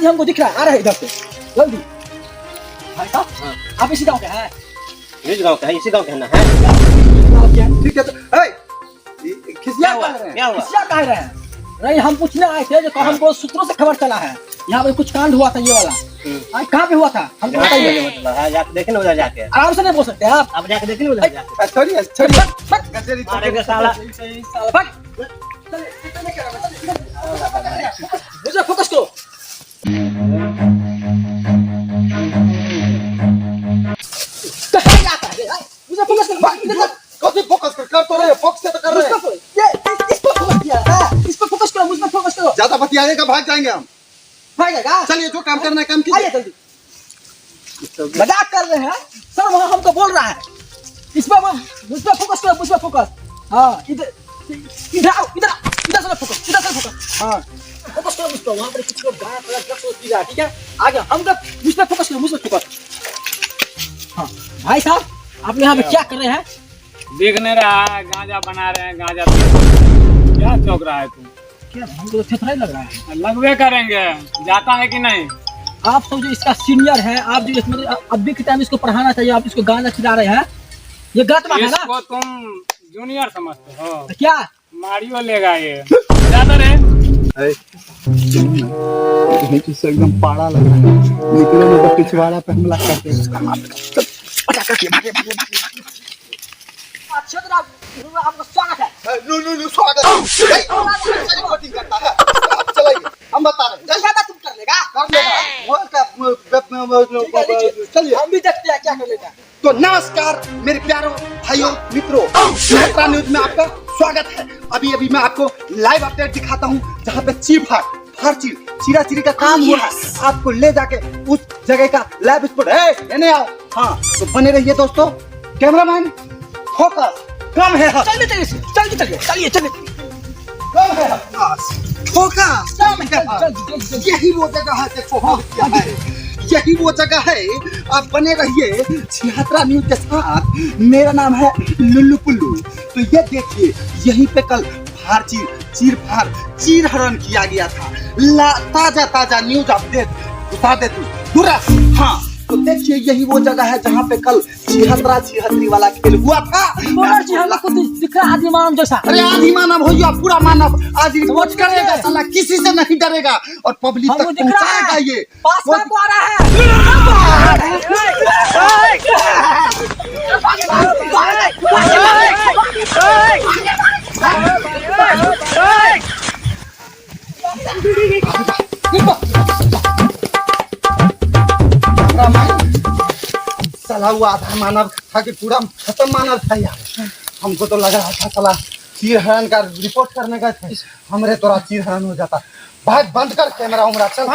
जी हमको दिख रहा है, आ रहे हैं इधर से जल्दी। भाई साहब आप इसी गाँव के हैं? इस गाँव का है, इसी गाँव का है ना है। ठीक है खिसिया कह रहे हैं? नहीं हम पूछने आए थे, जो हमको सूत्रों से खबर चला है यहाँ पे कुछ कांड हुआ था ये वाला। कहाँ पे हुआ था हमको बताइए। मतलब है, जाके देखे ना उधर जाके। आराम से नहीं बोल सकते आप जाके देखे ना उधर जाके। छोड़िए मारेंगे साला। मुझे फोकस करो। मुझे फोकस करो। कौन फोकस कर तो रहे फोकस से तो कर रहे हैं। इस पर फोकस किया है, इस पर फोकस करो, मुझ पर फोकस करो। ज्यादा बतियाने का भाग जाएंगे हम। भागेगा? चलिए जो काम करना है काम कीजिए। आइए जल्दी। मजाक कर रहे हैं सर, वहाँ हमको बोल रहा है। इस पर मुझ पर फोकस करो, मुझ पर फोकस। हाँ इधर इधर आओ, इधर से फोकस, इधर से फोकस। हाँ फोकस करो मुझ पर। वहाँ पर कुछ लोग गाना पड़ा ड्रग्स पी रहा है, ठीक है? आ गया हम लोग, मुझ पर फोकस करो, मुझ पर फोकस। हाँ भाई साहब आप यहाँ पे क्या कर रहे हैं? दिख नहीं रहा है, गांजा बना रहे हैं, गांजा पी रहे हैं। क्या चौक रहा है तू? क्या हमको तो थोड़ा ही लग रहा है। लगवे करेंगे, जाता है कि नहीं? आप सब जो इसका सीनियर है, आप जो इसमें अभी के टाइम इसको पढ़ाना चाहिए, आप इसको गाना खिला रहे हैं, ये गलत बात है ना? इसको तुम जूनियर समझते हो? तो क्या मारियो लेगा ये। ज्यादा रे एकदम पाड़ा लग रहा है। निकलो नहीं तो पिछवाड़ा पे हमला करते हैं। आपका स्वागत है। नो स्वागत रिपोर्टिंग करता है। आप चलाइए, हम बता रहे हैं। ज्यादा तुम कर लेगा? चलिए हम भी देखते हैं क्या कर लेगा। तो नमस्कार मेरे प्यारों भाइयों मित्रों, मेट्रा न्यूज में आपका स्वागत है। अभी मैं आपको लाइव अपडेट दिखाता हूँ जहाँ पे चीफ हर चीज चिराचिरी का काम हुआ है। आपको ले जाके उस जगह का लाइव स्पॉट है नहीं आओ। हाँ तो बने रहिए दोस्तों। कैमरामैन फोकस कम है, चलिए कम है फोकस यही वो जगह है। देखो यही वो जगह है। आप बने रहिए छिहत्तरा न्यूज के साथ। मेरा नाम है लुल्लू पुल्लू। तो ये देखिए यहीं पे कल चीर हरण किया गया था। ताजा न्यूज अपडेट बता देती पूरा। हाँ तो देखिए यही वो जगह है जहाँ पे कल छिहत्तरी वाला खेल हुआ था। हमको दिख रहा आदि मानव जैसा। अरे आदि मानव हो या पूरा मानव आज रिपोर्ट करेगा साला, किसी से नहीं डरेगा और पब्लिक तक पहुंचाएगा। ये पास में आ रहा है। साला वो आधा मानव था कि पूरा खत्म मानव था यार। हमको तो लग रहा था साला चीर हरण का रिपोर्ट करने गए थे, हमरे तोरा चीर हरण हो जाता। भाग बंद कर कैमरा उमरा चल।